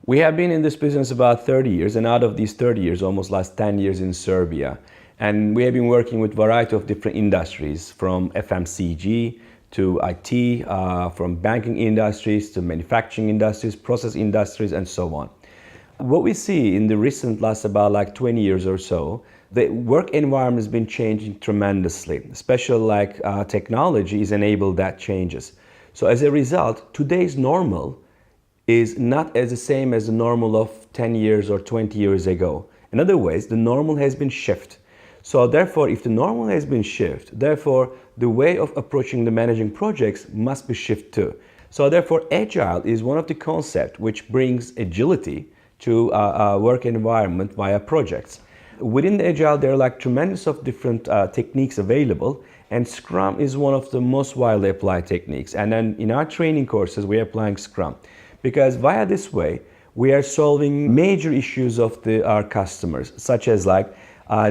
We have been in this business about 30 years, and out of these 30 years, almost last 10 years in Serbia. And we have been working with a variety of different industries, from FMCG to IT, from banking industries to manufacturing industries, process industries, and so on. What we see in the recent last about like 20 years or so, the work environment has been changing tremendously, especially like technology has enabled that changes. So as a result, today's normal is not as the same as the normal of 10 years or 20 years ago. In other ways, the normal has been shifted. So therefore, if the normal has been shifted, therefore the way of approaching the managing projects must be shifted too. So therefore, Agile is one of the concepts which brings agility to a work environment via projects. Within the Agile, there are like tremendous of different techniques available, and Scrum is one of the most widely applied techniques. And then in our training courses, we are applying Scrum. Because via this way, we are solving major issues of our customers, such as like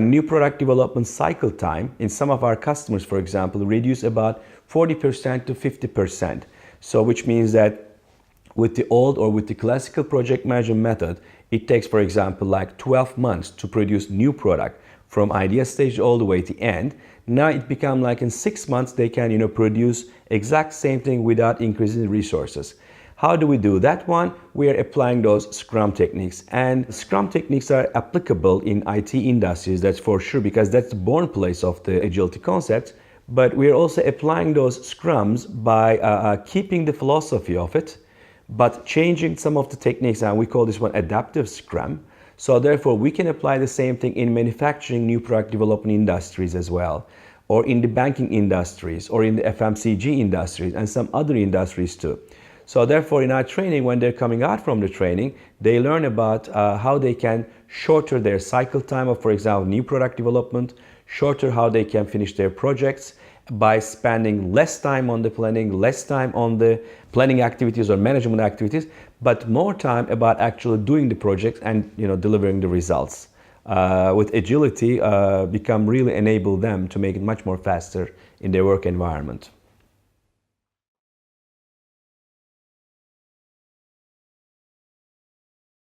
new product development cycle time. In some of our customers, for example, reduce about 40% to 50%. So which means that with the old or with the classical project management method, it takes, for example, like 12 months to produce new product from idea stage all the way to end. Now it becomes like in 6 months, they can produce exact same thing without increasing resources. How do we do that one? We are applying those Scrum techniques, and Scrum techniques are applicable in IT industries, that's for sure, because that's the born place of the agility concepts. But we are also applying those Scrums by keeping the philosophy of it, but changing some of the techniques, and we call this one adaptive Scrum. So therefore, we can apply the same thing in manufacturing, new product development industries as well, or in the banking industries, or in the FMCG industries, and some other industries too. So therefore, in our training, when they're coming out from the training, they learn about how they can shorten their cycle time of, for example, new product development, shorter how they can finish their projects by spending less time on the planning, less time on the planning activities or management activities, but more time about actually doing the project and delivering the results. With agility, become really enable them to make it much more faster in their work environment.